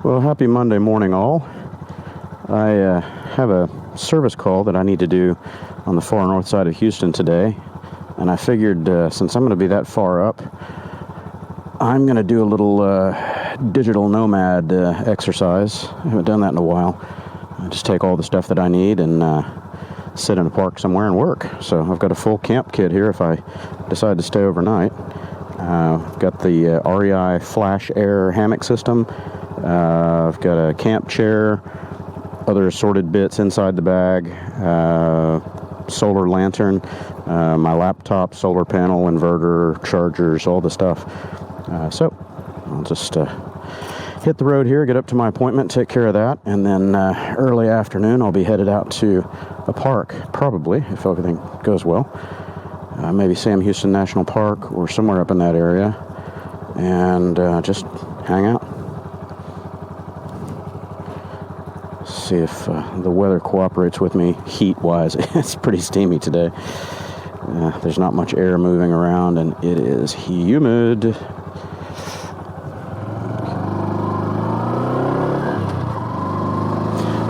Well, happy Monday morning, all. I have a service call that I need to do on the far north side of Houston today, and I figured since I'm going to be that far up, I'm going to do a little digital nomad exercise. I haven't done that in a while. I just take all the stuff that I need and sit in a park somewhere and work. So I've got a full camp kit here if I decide to stay overnight. I've got the REI Flash Air hammock system. I've got a camp chair, other assorted bits inside the bag, solar lantern, my laptop, solar panel, inverter, chargers, all the stuff. So I'll just hit the road here, get up to my appointment, take care of that, and then early afternoon I'll be headed out to a park, probably, if everything goes well. Maybe Sam Houston National Park or somewhere up in that area, and just hang out. See if the weather cooperates with me heat-wise. It's pretty steamy today. There's not much air moving around, and it is humid.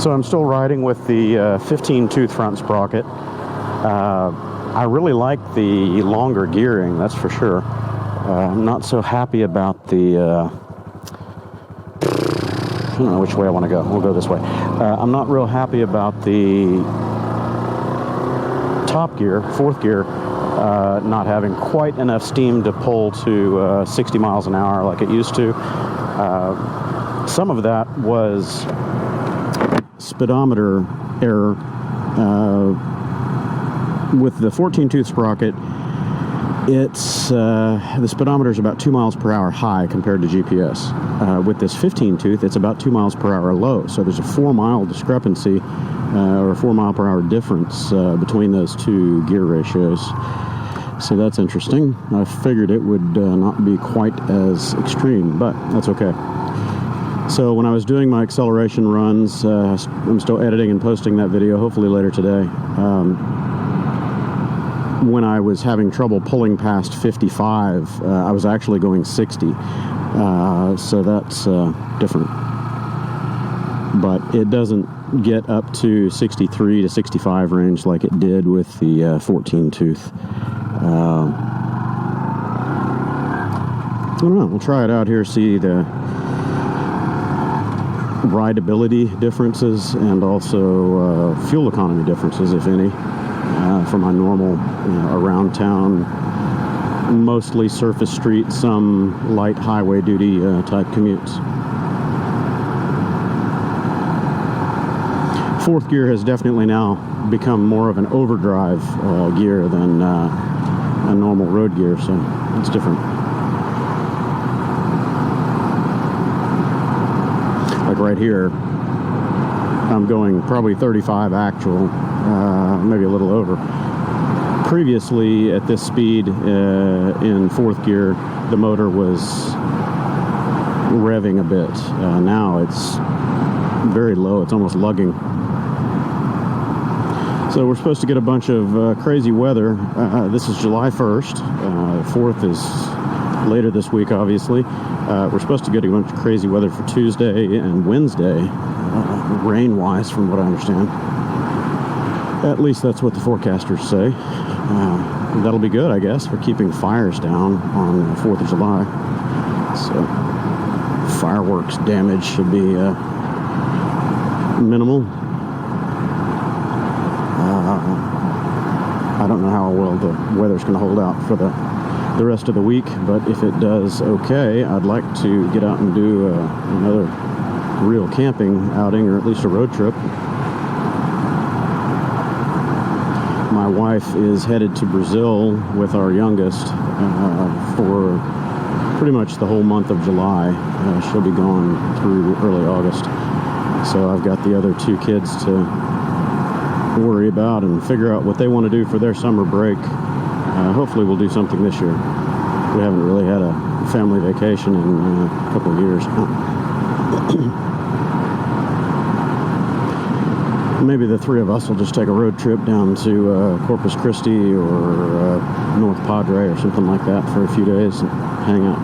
So I'm still riding with the 15-tooth front sprocket. I really like the longer gearing, that's for sure. I'm not so happy about the... I don't know which way I want to go. We'll go this way. I'm not real happy about the top gear, fourth gear, not having quite enough steam to pull to 60 miles an hour like it used to. Some of that was speedometer error. With the 14-tooth sprocket, it's the speedometer is about 2 miles per hour high compared to GPS. With this 15-tooth, it's about 2 miles per hour low. So there's a 4-mile discrepancy, or a 4 mile per hour difference between those two gear ratios. So that's interesting. I figured it would not be quite as extreme, but that's okay. So when I was doing my acceleration runs, I'm still editing and posting that video, hopefully later today. When I was having trouble pulling past 55, I was actually going 60. So that's different. But it doesn't get up to 63 to 65 range like it did with the 14-tooth. I don't know. We'll try it out here, see the rideability differences and also fuel economy differences, if any. For my normal, around town, mostly surface street, some light highway duty type commutes. Fourth gear has definitely now become more of an overdrive gear than a normal road gear, so it's different. Like right here, I'm going probably 35 actual, maybe a little over. Previously, at this speed in fourth gear, the motor was revving a bit. Now it's very low, it's almost lugging. So we're supposed to get a bunch of crazy weather. This is July 1st. 4th is later this week, obviously. We're supposed to get a bunch of crazy weather for Tuesday and Wednesday, rain-wise, from what I understand. At least that's what the forecasters say. That'll be good, I guess, for keeping fires down on the 4th of July. So fireworks damage should be minimal. I don't know how well the weather's going to hold out for the rest of the week, but if it does okay, I'd like to get out and do another real camping outing, or at least a road trip. My wife is headed to Brazil with our youngest for pretty much the whole month of July. She'll be gone through early August. So I've got the other two kids to worry about and figure out what they want to do for their summer break. Hopefully we'll do something this year. We haven't really had a family vacation in a couple of years. Maybe the three of us will just take a road trip down to Corpus Christi or North Padre or something like that for a few days and hang out.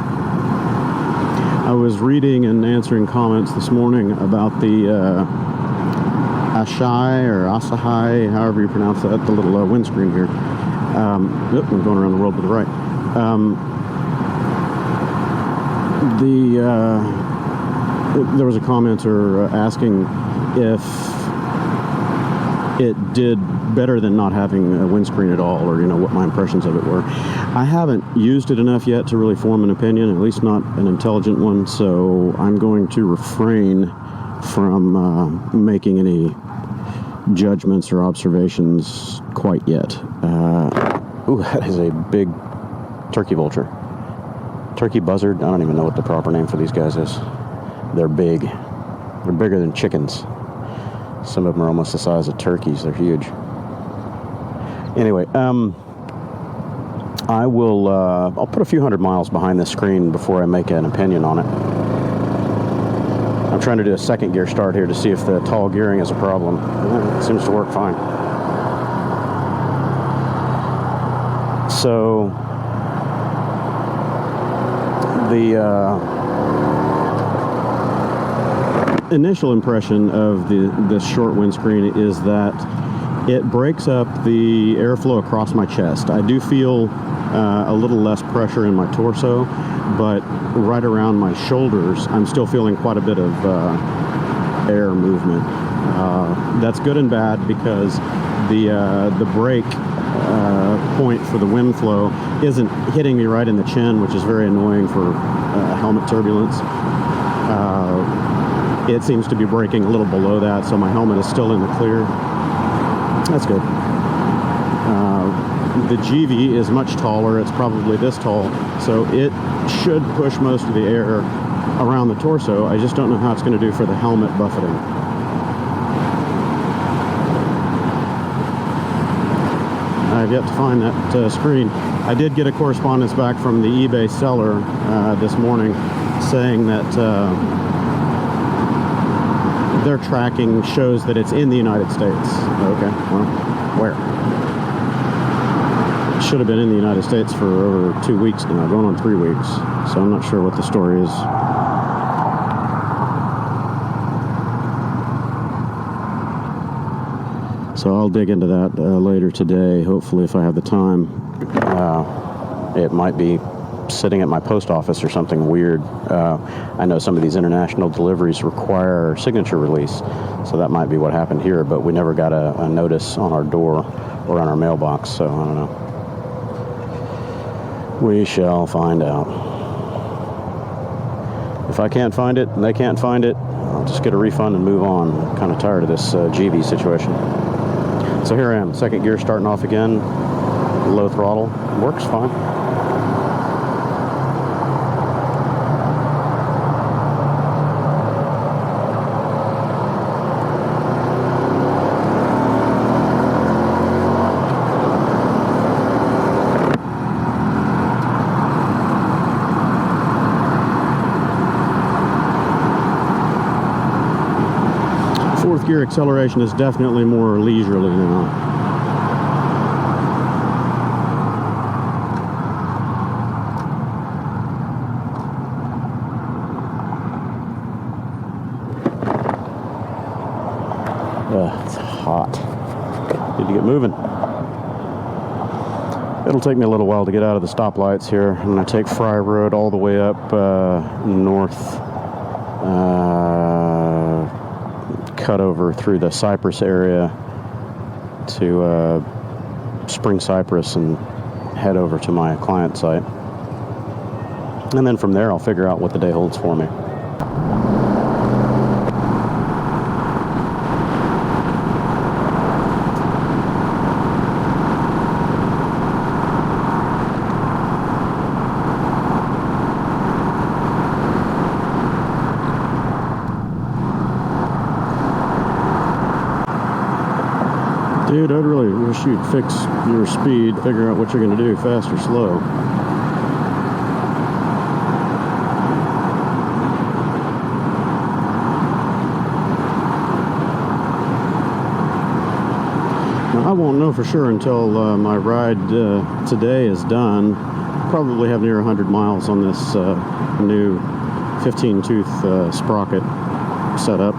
I was reading and answering comments this morning about the Asahi, however you pronounce that, the little windscreen here. I'm going around the world to the right. There was a commenter asking if it did better than not having a windscreen at all, or what my impressions of it were. I haven't used it enough yet to really form an opinion, at least not an intelligent one, so I'm going to refrain from making any judgments or observations quite yet. Ooh, that is a big turkey vulture. Turkey buzzard, I don't even know what the proper name for these guys is. They're big. They're bigger than chickens. Some of them are almost the size of turkeys. They're huge. Anyway, I'll put a few hundred miles behind this screen before I make an opinion on it. I'm trying to do a second gear start here to see if the tall gearing is a problem. It seems to work fine. So, the initial impression of this short windscreen is that it breaks up the airflow across my chest. I do feel a little less pressure in my torso, but right around my shoulders, I'm still feeling quite a bit of air movement. That's good and bad because the brake point for the wind flow isn't hitting me right in the chin, which is very annoying for helmet turbulence. It seems to be braking a little below that, so my helmet is still in the clear. That's good. The GV is much taller. It's probably this tall, so it should push most of the air around the torso. I just don't know how it's going to do for the helmet buffeting. I've yet to find that screen. I did get a correspondence back from the eBay seller this morning saying that their tracking shows that it's in the United States. Okay, well, where? It should have been in the United States for over 2 weeks now, going on 3 weeks. So I'm not sure what the story is. So I'll dig into that later today, hopefully, if I have the time. It might be sitting at my post office or something weird. I know some of these international deliveries require signature release, so that might be what happened here, but we never got a notice on our door or on our mailbox, so I don't know. We shall find out. If I can't find it and they can't find it, I'll just get a refund and move on. I'm kind of tired of this GV situation. So here I am, second gear starting off again, low throttle, works fine. Fourth gear acceleration is definitely more leisurely now. It's hot. Need to get moving. It'll take me a little while to get out of the stoplights here. I'm going to take Fry Road all the way up north. Cut over through the Cypress area to Spring Cypress and head over to my client site. And then from there I'll figure out what the day holds for me. Dude, I'd really wish you'd fix your speed, figure out what you're going to do, fast or slow. Now, I won't know for sure until my ride today is done. Probably have near 100 miles on this new 15-tooth sprocket setup.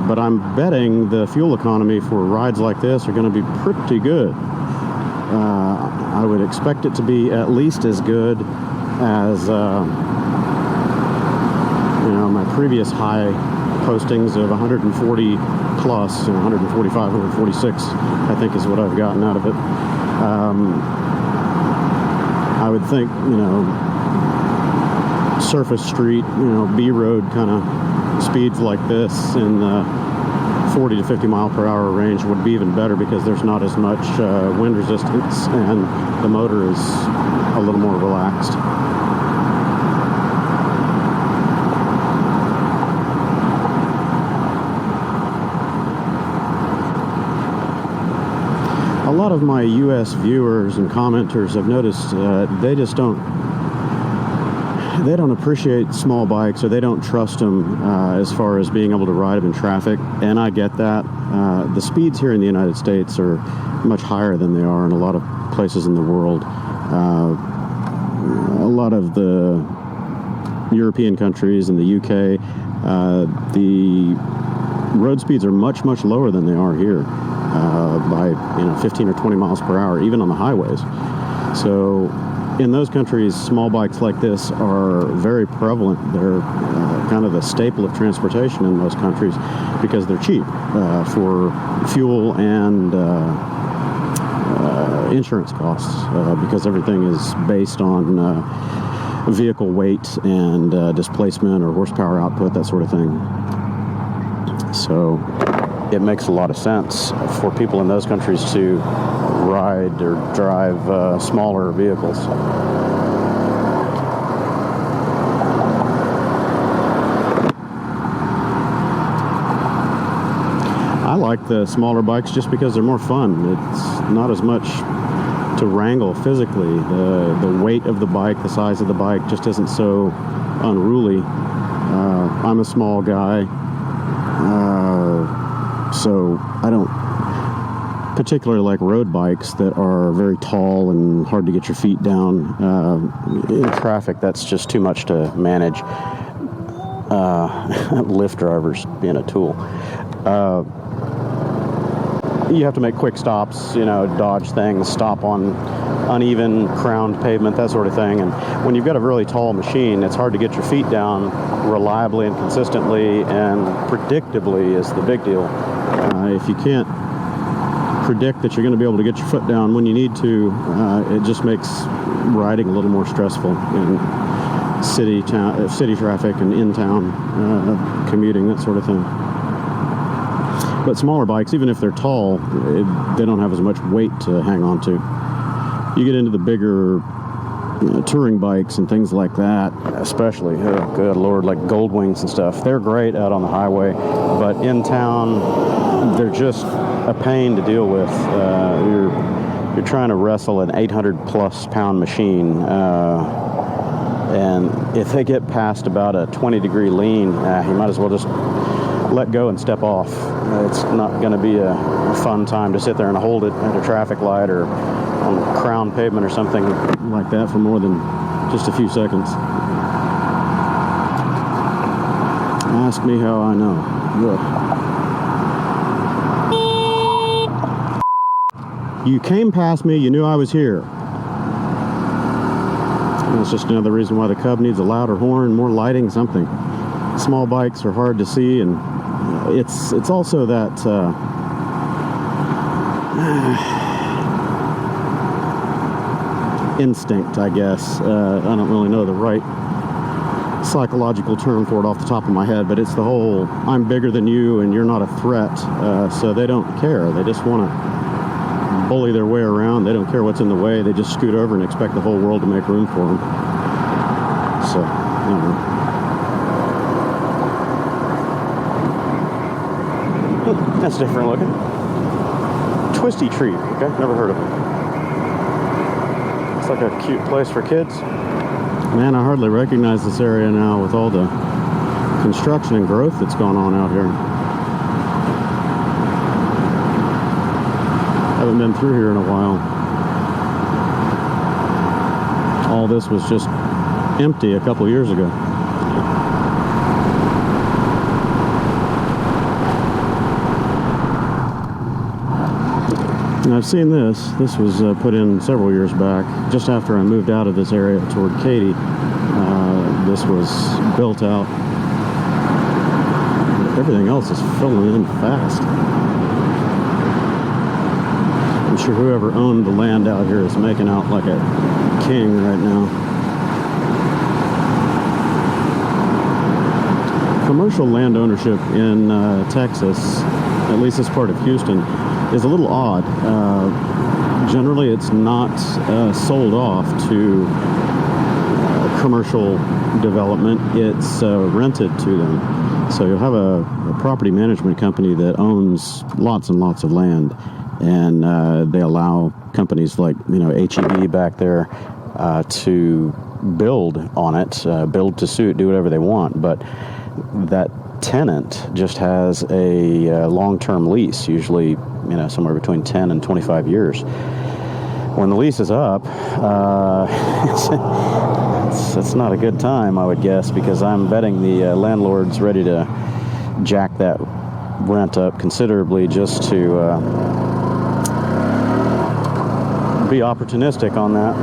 But I'm betting the fuel economy for rides like this are going to be pretty good. I would expect it to be at least as good as my previous high postings of 140 plus, 145, 146, I think is what I've gotten out of it. I would think, surface street, B road kind of speeds like this in the 40 to 50 mile per hour range would be even better, because there's not as much wind resistance and the motor is a little more relaxed. A lot of my US viewers and commenters have noticed they don't appreciate small bikes, or they don't trust them as far as being able to ride them in traffic, and I get that. The speeds here in the United States are much higher than they are in a lot of places in the world. A lot of the European countries and the UK, the road speeds are much, much lower than they are here, by 15 or 20 miles per hour, even on the highways. So in those countries, small bikes like this are very prevalent. They're kind of the staple of transportation in most countries, because they're cheap for fuel and insurance costs, because everything is based on vehicle weight and displacement or horsepower output, that sort of thing. So it makes a lot of sense for people in those countries to ride or drive smaller vehicles. I like the smaller bikes just because they're more fun. It's not as much to wrangle physically. The weight of the bike, the size of the bike just isn't so unruly. I'm a small guy, so I don't particularly like road bikes that are very tall and hard to get your feet down. In traffic, that's just too much to manage. Lyft drivers being a tool. You have to make quick stops, dodge things, stop on uneven crowned pavement, that sort of thing. And when you've got a really tall machine, it's hard to get your feet down reliably and consistently and predictably is the big deal. If you can't predict that you're going to be able to get your foot down when you need to, it just makes riding a little more stressful in city traffic and in-town commuting, that sort of thing. But smaller bikes, even if they're tall, they don't have as much weight to hang on to. You get into the bigger touring bikes and things like that, especially, oh good lord, like Gold Wings and stuff. They're great out on the highway, but in town, they're just a pain to deal with. You're trying to wrestle an 800+ pound machine, and if they get past about a 20-degree lean, you might as well just let go and step off. It's not going to be a fun time to sit there and hold it at a traffic light or on crown pavement or something like that for more than just a few seconds. Ask me how I know. Ugh. You came past me, you knew I was here. And that's just another reason why the Cub needs a louder horn, more lighting, something. Small bikes are hard to see, and it's also that instinct, I guess. I don't really know the right psychological term for it off the top of my head, but it's the whole I'm bigger than you and you're not a threat, so they don't care. They just want to bully their way around. They don't care what's in the way. They just scoot over and expect the whole world to make room for them. So, I don't know. That's different looking. Twisty tree. Okay, never heard of it. It's like a cute place for kids. Man, I hardly recognize this area now with all the construction and growth that's gone on out here. Haven't been through here in a while. All this was just empty a couple years ago. And I've seen this. This was put in several years back, just after I moved out of this area toward Katy. This was built out. Everything else is filling in fast. I'm sure whoever owned the land out here is making out like a king right now. Commercial land ownership in Texas, at least this part of Houston, is a little odd. Generally, it's not sold off to commercial development. It's rented to them. So you'll have a property management company that owns lots and lots of land, and they allow companies like HEB back there to build on it, build to suit, do whatever they want. But that tenant just has a long-term lease, usually somewhere between 10 and 25 years. When the lease is up, it's not a good time, I would guess, because I'm betting the landlord's ready to jack that rent up considerably just to be opportunistic on that.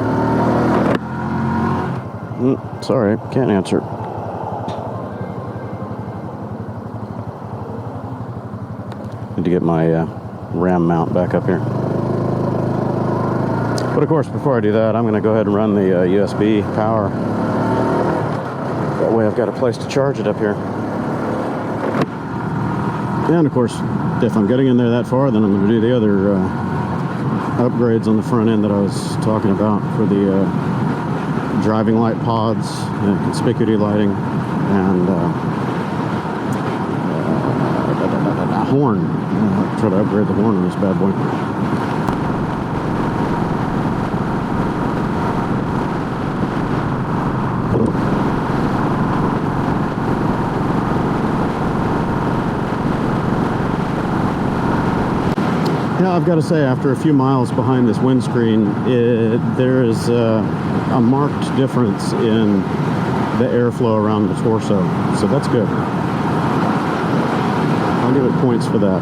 Sorry, can't answer. Need to get my RAM mount back up here. But of course, before I do that, I'm going to go ahead and run the USB power. That way I've got a place to charge it up here. And of course, if I'm getting in there that far, then I'm going to do the other upgrades on the front end that I was talking about for the driving light pods, conspicuity lighting, and horn. Try to upgrade the horn on this bad boy. Yeah, I've got to say, after a few miles behind this windscreen, there is a marked difference in the airflow around the torso, so that's good. I'll give it points for that.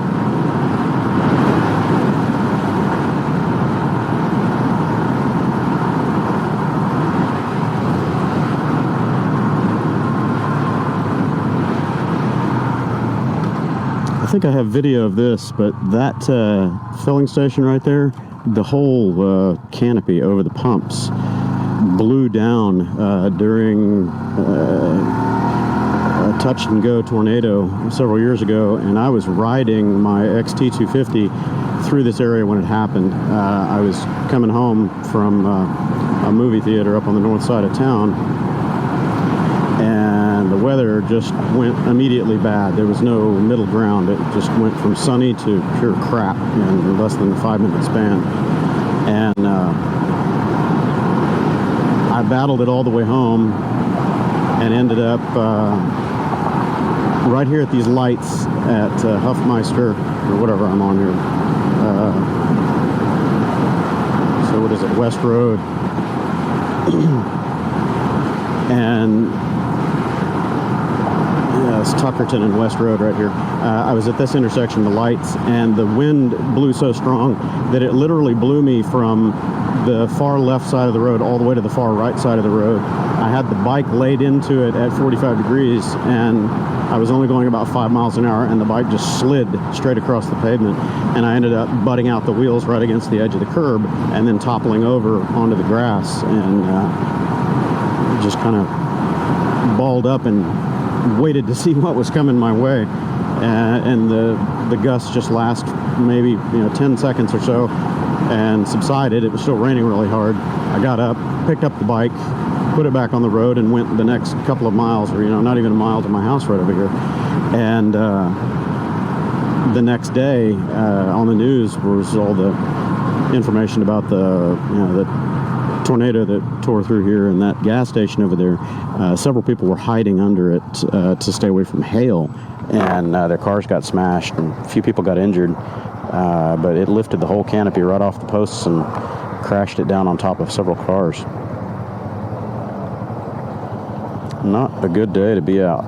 I think I have video of this, but that filling station right there, the whole canopy over the pumps blew down during a touch-and-go tornado several years ago, and I was riding my XT250 through this area when it happened. I was coming home from a movie theater up on the north side of town, and the weather just went immediately bad. There was no middle ground. It just went from sunny to pure crap in less than a 5-minute span. And I battled it all the way home and ended up right here at these lights at Huffmeister, or whatever I'm on here. So what is it, West Road. And it's Tuckerton and West Road right here. I was at this intersection, the lights, and the wind blew so strong that it literally blew me from the far left side of the road all the way to the far right side of the road. I had the bike laid into it at 45 degrees, and I was only going about 5 miles an hour, and the bike just slid straight across the pavement, and I ended up butting out the wheels right against the edge of the curb and then toppling over onto the grass, and just kind of balled up and waited to see what was coming my way. And the gusts just last maybe 10 seconds or so and subsided. It was still raining really hard. I got up, picked up the bike, put it back on the road, and went the next couple of miles, or not even a mile, to my house right over here. And the next day on the news was all the information about the the tornado that tore through here and that gas station over there. Several people were hiding under it to stay away from hail, and their cars got smashed, and a few people got injured, but it lifted the whole canopy right off the posts and crashed it down on top of several cars. not a good day to be out.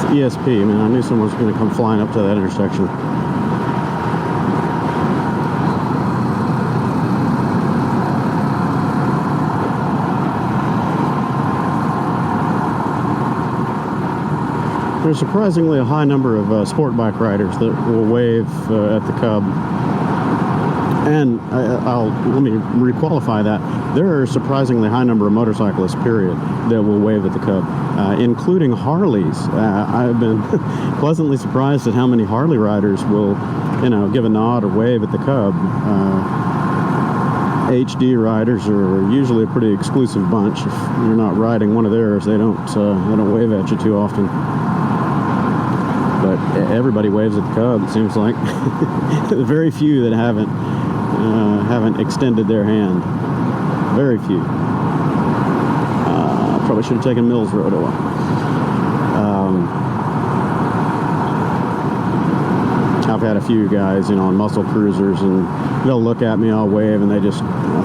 ESP, man, I knew someone was going to come flying up to that intersection. There's surprisingly a high number of sport bike riders that will wave at the Cub. And let me requalify that. There are a surprisingly high number of motorcyclists, period, that will wave at the Cub, including Harleys. I've been pleasantly surprised at how many Harley riders will, give a nod or wave at the Cub. HD riders are usually a pretty exclusive bunch. If you're not riding one of theirs, they don't wave at you too often. But everybody waves at the Cub, it seems like. Very few that haven't extended their hand. Very few. Probably should have taken Mills Road. I've had a few guys, on muscle cruisers, and they'll look at me, I'll wave, and they just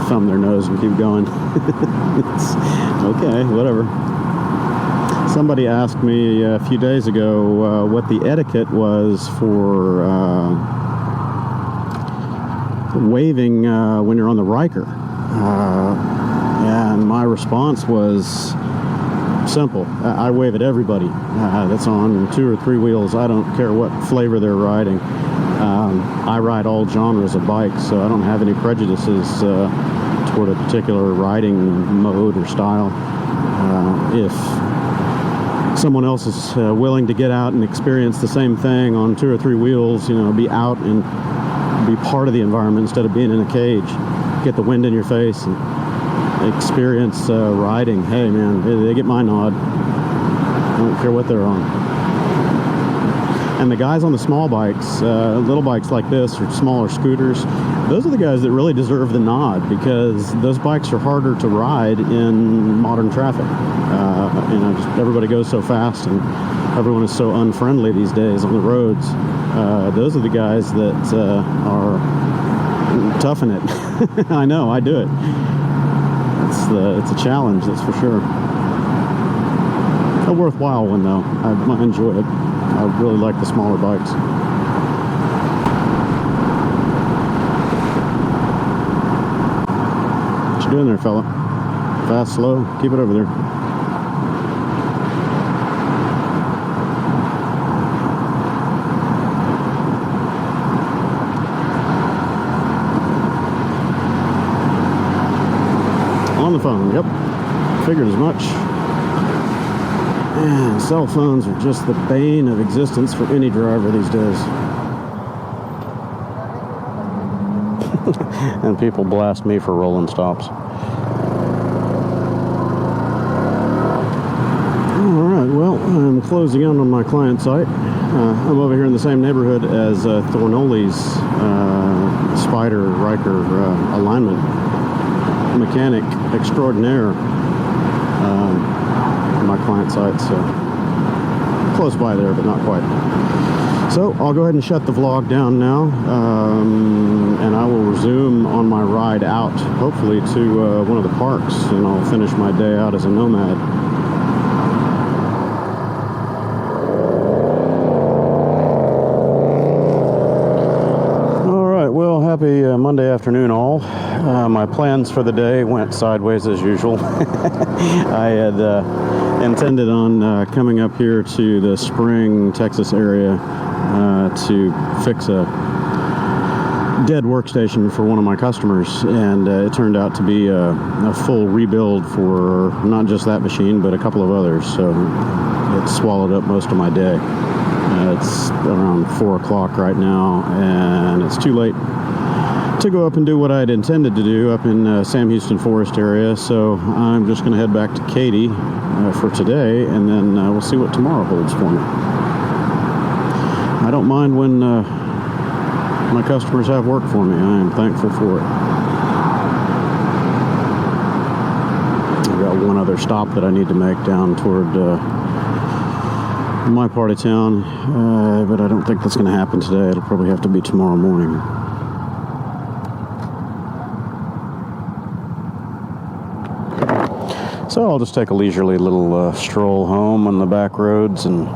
thumb their nose and keep going. It's okay, whatever. Somebody asked me a few days ago what the etiquette was for waving when you're on the Ryker. And my response was simple. I wave at everybody that's on 2 or 3 wheels. I don't care what flavor they're riding. I ride all genres of bikes, so I don't have any prejudices toward a particular riding mode or style. If someone else is willing to get out and experience the same thing on 2 or 3 wheels, be out and be part of the environment instead of being in a cage, get the wind in your face and experience riding. Hey man, they get my nod. I don't care what they're on. And the guys on the small bikes, little bikes like this, or smaller scooters, those are the guys that really deserve the nod, because those bikes are harder to ride in modern traffic. Just everybody goes so fast, and everyone is so unfriendly these days on the roads. Those are the guys that are toughing it. I know, I do it. It's a challenge, that's for sure. A worthwhile one, though. I enjoy it. I really like the smaller bikes. What you doing there, fella? Fast, slow? Keep it over there. On the phone, yep. Figured as much. Man, cell phones are just the bane of existence for any driver these days. And people blast me for rolling stops. Alright, well, I'm closing in on my client site. I'm over here in the same neighborhood as Thornoli's Spider Ryker alignment mechanic extraordinaire. My client site, so close by there, but not quite. So I'll go ahead and shut the vlog down now, and I will resume on my ride out, hopefully to one of the parks, and I'll finish my day out as a nomad. Alright, well, happy Monday afternoon all. My plans for the day went sideways as usual. I had intended on coming up here to the Spring, Texas area to fix a dead workstation for one of my customers, and it turned out to be a full rebuild for not just that machine, but a couple of others, so it swallowed up most of my day. It's around 4 o'clock right now, and it's too late to go up and do what I had intended to do up in Sam Houston Forest area, so I'm just going to head back to Katy for today, and then we'll see what tomorrow holds for me. I don't mind when my customers have work for me. I am thankful for it. I've got one other stop that I need to make down toward my part of town, but I don't think that's going to happen today. It'll probably have to be tomorrow morning. So I'll just take a leisurely little stroll home on the back roads and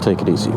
take it easy.